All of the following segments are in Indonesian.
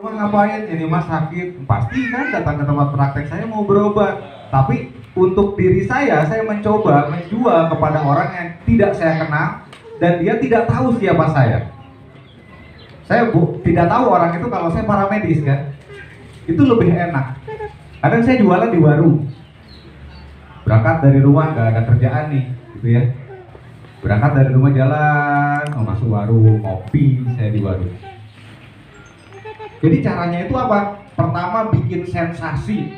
Mas ngapain? Ini mas sakit. Pasti kan datang ke tempat praktek saya mau berobat. Tapi untuk diri saya mencoba menjual kepada orang yang tidak saya kenal dan dia tidak tahu siapa saya. Saya tidak tahu orang itu kalau saya paramedis kan. Itu lebih enak. Kadang saya jualan di warung. Berangkat dari rumah gak ada kerjaan nih, gitu ya. Berangkat dari rumah jalan, mau masuk warung, ngopi, saya di warung. Jadi caranya itu apa? Pertama bikin sensasi.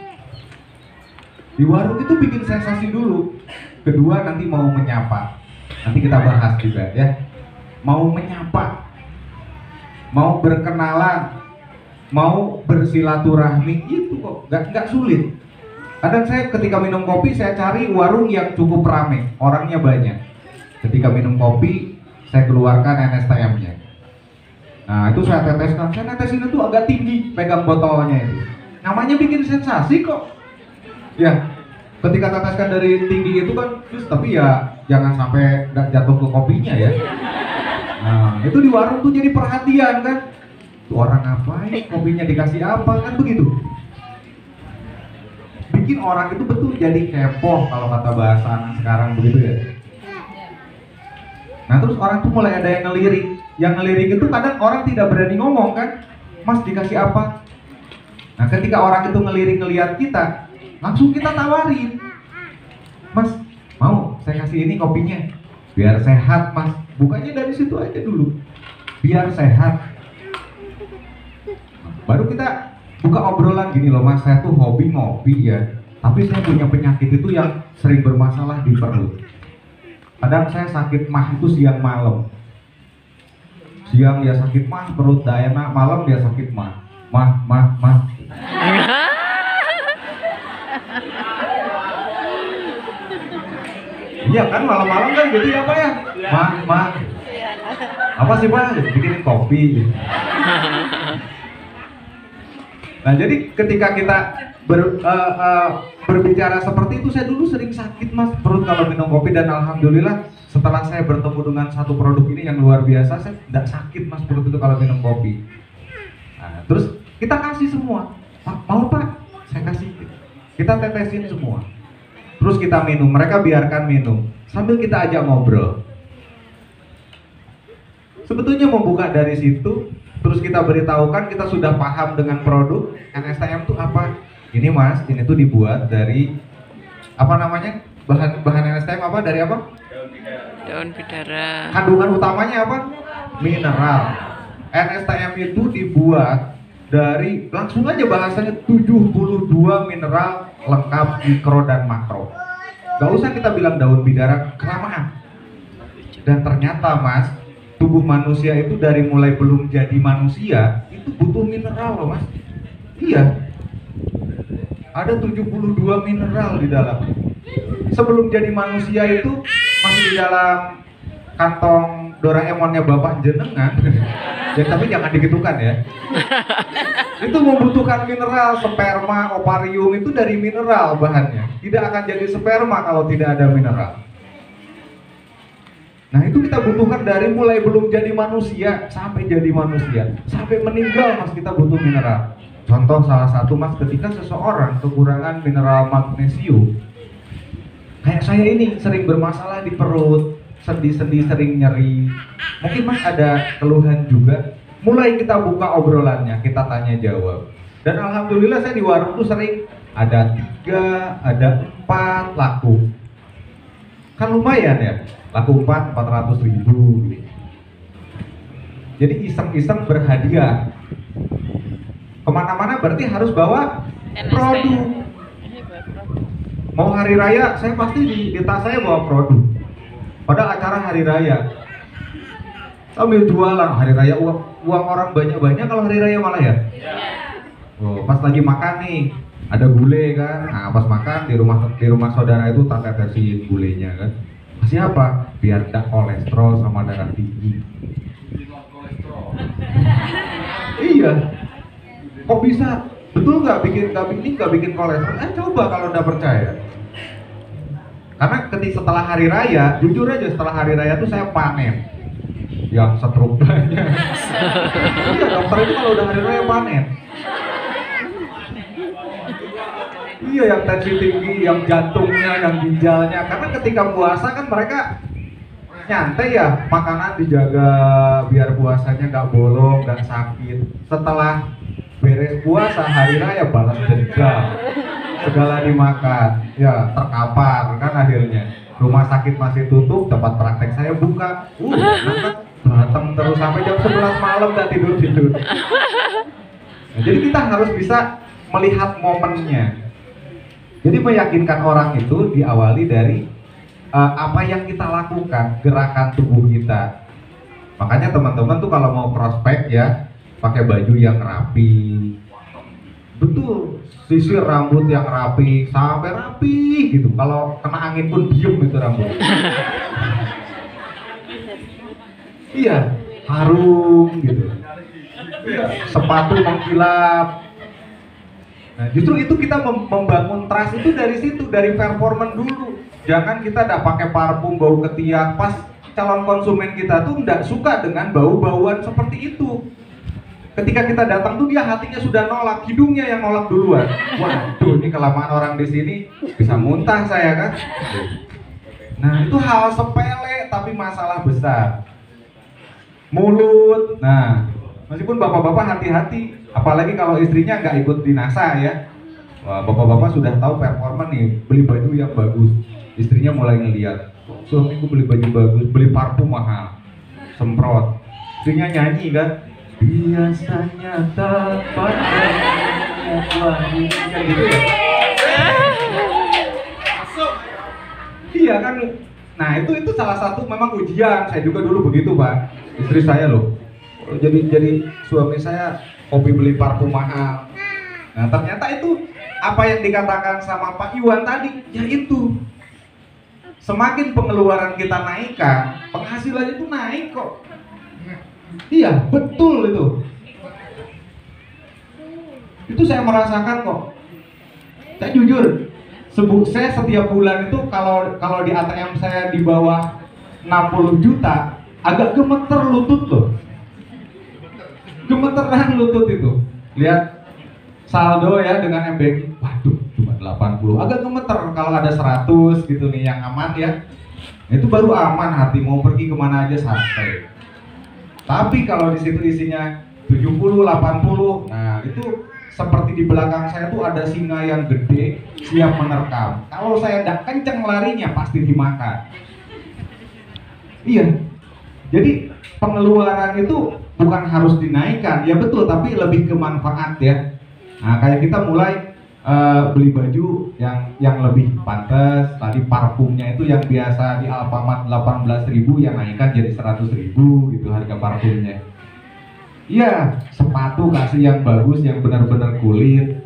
Di warung itu bikin sensasi dulu. Kedua nanti mau menyapa. Nanti kita bahas juga ya. Mau menyapa, mau berkenalan, mau bersilaturahmi, itu kok nggak sulit. Kadang saya ketika minum kopi saya cari warung yang cukup ramai, orangnya banyak. Ketika minum kopi saya keluarkan NSTM-nya. Nah itu saya teteskan, saya netesin itu agak tinggi, pegang botolnya itu. Namanya bikin sensasi kok. Ya, ketika teteskan dari tinggi itu kan, terus tapi ya jangan sampai nggak jatuh ke kopinya ya. Nah itu di warung tuh jadi perhatian kan. Tuh orang ngapain, kopinya dikasih apa kan begitu. Bikin orang itu betul jadi kepo kalau kata bahasa anak sekarang begitu ya. Nah terus orang tuh mulai ada yang ngelirik. Yang ngelirik itu kadang orang tidak berani ngomong kan, mas dikasih apa? Nah ketika orang itu ngelirik-ngeliat kita, langsung kita tawarin, mas mau saya kasih ini kopinya, biar sehat mas. Bukannya dari situ aja dulu, biar sehat. Baru kita buka obrolan gini loh mas, saya tuh hobi ngopi ya, tapi saya punya penyakit itu yang sering bermasalah di perut. Kadang saya sakit mah itu siang malam. Siang dia sakit mah, perut dah enak, malam dia sakit mah. Mah. Iya kan malam-malam kan jadi apa ya? Mah. Apa sih Pak? Bikinin kopi. Nah jadi ketika kita berbicara seperti itu, saya dulu sering sakit mas perut kalau minum kopi, dan alhamdulillah setelah saya bertemu dengan satu produk ini yang luar biasa, saya tidak sakit mas perut itu kalau minum kopi. Nah, terus kita kasih semua, mau pak? Saya kasih. Kita tetesin semua. Terus kita minum, mereka biarkan minum sambil kita ajak ngobrol. Sebetulnya membuka dari situ, terus kita beritahukan kita sudah paham dengan produk NSTM itu apa. Ini mas, ini tuh dibuat dari apa namanya? Bahan NSTM apa? Dari apa? Daun bidara. Kandungan utamanya apa? Mineral. NSTM itu dibuat dari, langsung aja bahasanya, 72 mineral lengkap mikro dan makro. Gak usah kita bilang daun bidara, kelamaan. Dan ternyata mas, tubuh manusia itu dari mulai belum jadi manusia itu butuh mineral loh mas. Iya, ada 72 mineral di dalam. Sebelum jadi manusia itu masih di dalam kantong Doraemonnya bapak jenengan. Ya tapi jangan digitukan ya. Itu membutuhkan mineral, sperma, ovarium itu dari mineral bahannya. Tidak akan jadi sperma kalau tidak ada mineral. Nah itu kita butuhkan dari mulai belum jadi manusia sampai jadi manusia, sampai meninggal mas kita butuh mineral. Contoh salah satu mas, ketika seseorang kekurangan mineral magnesium, kayak saya ini sering bermasalah di perut, sendi-sendi sering nyeri, mungkin mas ada keluhan juga. Mulai kita buka obrolannya, kita tanya jawab, dan alhamdulillah saya di warung tuh sering ada 3, ada 4 laku. Kan lumayan ya, laku 400 ribu. Jadi iseng-iseng berhadiah. Kemana-mana berarti harus bawa produk. Mau hari raya, saya pasti di tas saya bawa produk. Pada acara hari raya, sambil jualan hari raya, uang orang banyak-banyak kalau hari raya malah ya. Oh, pas lagi makan nih, ada gulai kan, nah pas makan di rumah saudara itu tak tetesin gulainya kan. Kasih apa? Biar tidak kolesterol sama darah tinggi. Iya. Kok bisa? Betul nggak bikin kolesterol? Coba kalau nggak percaya. Karena setelah hari raya, jujur aja setelah hari raya tuh saya panen. yang stroke banyak. Iya, dokter itu kalau udah hari raya panen. Iya, yang tensi tinggi, yang jantungnya, yang ginjalnya. Karena ketika puasa kan mereka nyantai ya, makanan dijaga biar puasanya nggak bolong dan sakit. Setelah beres puasa hari raya balas dendam, segala dimakan, ya terkapar kan akhirnya. Rumah sakit masih tutup, tempat praktek saya buka. Datang terus sampai jam 11 malam dan tidur. Nah, jadi kita harus bisa melihat momennya. Jadi meyakinkan orang itu diawali dari apa yang kita lakukan, gerakan tubuh kita. Makanya teman-teman tuh kalau mau prospek ya, pakai baju yang rapi. Betul, sisir rambut yang rapi, sampai rapi gitu. Kalau kena angin pun diem itu rambut. Iya, harum gitu. Iya, sepatu mengkilap. Nah, justru itu kita membangun trust itu dari situ, dari performan dulu. Jangan kita tidak pakai parfum bau ketiak, pas calon konsumen kita tuh tidak suka dengan bau-bauan seperti itu. Ketika kita datang tuh dia hatinya sudah nolak, hidungnya yang nolak duluan. Waduh, ini kelamaan orang di sini bisa muntah saya kan. Nah, itu hal sepele tapi masalah besar. Mulut, nah meskipun bapak-bapak hati-hati, apalagi kalau istrinya nggak ikut di NASA ya. Wah, bapak-bapak sudah tahu performa nih, beli baju yang bagus. Istrinya mulai ngeliat, suamiku beli baju bagus, beli parfum mahal, semprot. Istrinya nyanyi kan, biasanya tak pakai wangi, kan gitu ya. Iya kan, nah itu salah satu memang ujian. Saya juga dulu begitu Pak, istri saya loh. Jadi suami saya hobi beli parfum mahal. Nah ternyata itu apa yang dikatakan sama Pak Iwan tadi, yaitu semakin pengeluaran kita naikkan, penghasilan itu naik kok. Iya, betul itu. Itu saya merasakan kok. Saya jujur, saya setiap bulan itu kalau di ATM saya di bawah 60 juta, agak gemeter lutut loh. Gemeteran lutut itu. Lihat saldo ya dengan MBK, waduh cuma 80, agak gemeter. Kalau ada 100 gitu nih yang aman ya, itu baru aman hati, mau pergi kemana aja santai. Tapi kalau di situ isinya 70, 80, nah itu seperti di belakang saya tuh ada singa yang gede siap menerkam. Kalau saya tidak kenceng larinya pasti dimakan. Iya, jadi pengeluaran itu bukan harus dinaikkan, ya betul, tapi lebih ke manfaat ya. Nah kayak kita mulai beli baju yang lebih pantas. Tadi parfumnya itu yang biasa di Alfamart 18.000 yang naikkan jadi 100.000 gitu harga parfumnya. Iya, sepatu kasih yang bagus, yang benar-benar kulit.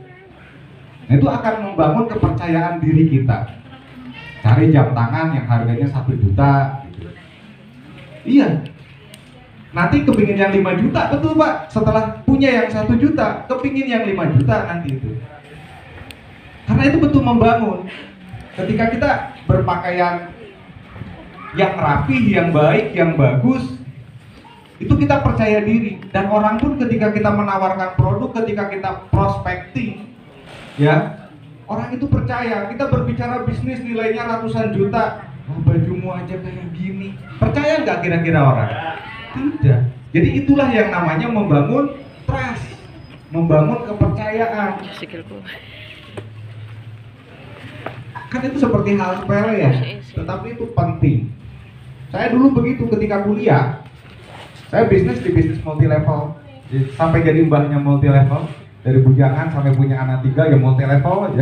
Nah, itu akan membangun kepercayaan diri kita. Cari jam tangan yang harganya 1 juta gitu. Iya. Nanti kepingin yang 5 juta, betul Pak. Setelah punya yang 1 juta, kepingin yang 5 juta nanti itu. Karena itu betul membangun. Ketika kita berpakaian yang rapi, yang baik, yang bagus, itu kita percaya diri. Dan orang pun ketika kita menawarkan produk, ketika kita prospecting, ya, orang itu percaya. Kita berbicara bisnis nilainya ratusan juta, oh, bajumu aja kayak gini. Percaya nggak kira-kira orang? Tidak. Jadi itulah yang namanya membangun trust, membangun kepercayaan. Kan itu seperti hal sepele ya, tetapi itu penting. Saya dulu begitu ketika kuliah, saya bisnis di bisnis multi level, sampai jadi mbahnya multi level, dari bujangan sampai punya anak 3 ya multi level aja.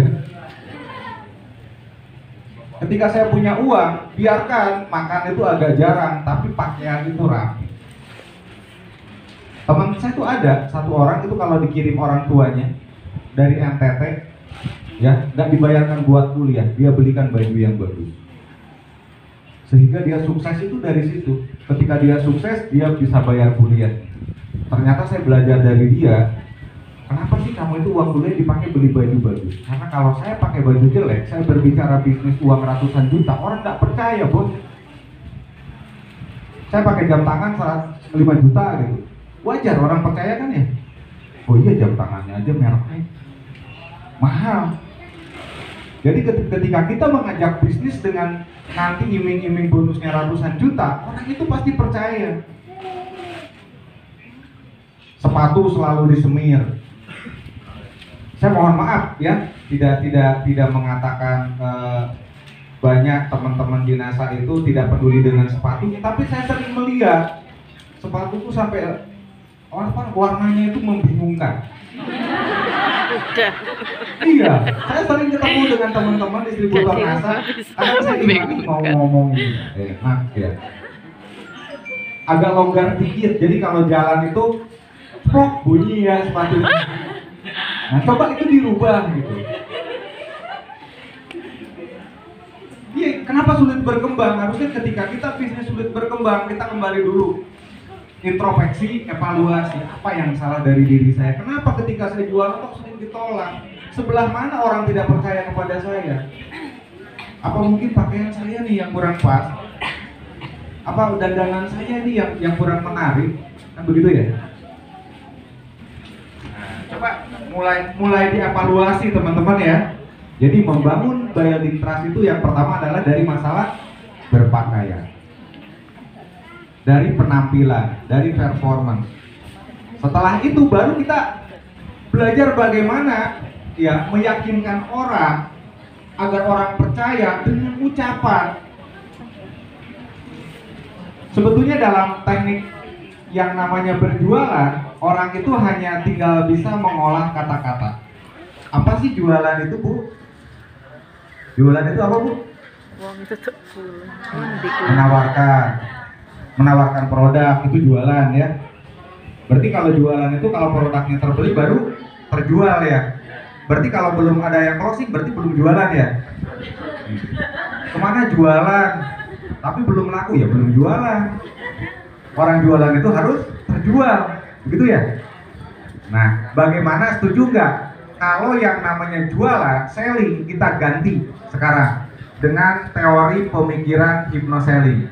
Ketika saya punya uang, biarkan makan itu agak jarang, tapi pakaian itu rapi. Teman saya tuh ada satu orang itu kalau dikirim orang tuanya dari NTT, ya nggak dibayarkan buat kuliah, dia belikan baju yang bagus, sehingga dia sukses itu dari situ. Ketika dia sukses, dia bisa bayar kuliah. Ternyata saya belajar dari dia, kenapa sih kamu itu uang kuliah dipakai beli baju bagus? Karena kalau saya pakai baju jelek, saya berbicara bisnis uang ratusan juta, orang nggak percaya bos. saya pakai jam tangan 5 juta gitu. Wajar orang percaya kan ya? Oh iya, jam tangannya aja mereknya mahal. Jadi ketika kita mengajak bisnis dengan nanti iming-iming bonusnya ratusan juta, orang itu pasti percaya. Sepatu selalu disemir. Saya mohon maaf ya, tidak mengatakan banyak teman-teman di NASA itu tidak peduli dengan sepatu, tapi saya sering melihat sepatu itu sampai warnanya itu membingungkan. Iya, saya sering ketemu dengan teman-teman distributor NASA, karena saya ingin mau ngomong enak ya. Agak longgar dikit, jadi kalau jalan itu plok bunyi ya sepatunya. Nah, coba itu dirubah gitu. Iya, kenapa sulit berkembang? Harusnya ketika kita bisnis sulit berkembang, kita kembali dulu introspeksi, evaluasi apa yang salah dari diri saya. Kenapa ketika saya jual kok sering ditolak? Sebelah mana orang tidak percaya kepada saya? Apa mungkin pakaian saya nih yang kurang pas? Apa dandanan saya nih yang kurang menarik? Kan begitu ya? Coba mulai dievaluasi teman-teman ya. Jadi membangun building trust itu yang pertama adalah dari masalah berpakaian, dari penampilan, dari performance. Setelah itu baru kita belajar bagaimana ya meyakinkan orang agar orang percaya dengan ucapan. Sebetulnya dalam teknik yang namanya berjualan, orang itu hanya tinggal bisa mengolah kata-kata. Apa sih jualan itu, Bu? Jualan itu apa, Bu? Menawarkan produk itu jualan ya. Berarti kalau jualan itu kalau produknya terbeli baru terjual ya. Berarti kalau belum ada yang closing berarti belum jualan ya. Kemana jualan tapi belum laku ya belum jualan. Orang jualan itu harus terjual, begitu ya? Nah, bagaimana, setuju nggak? Kalau yang namanya jualan, selling, kita ganti sekarang dengan teori pemikiran hypnoselling.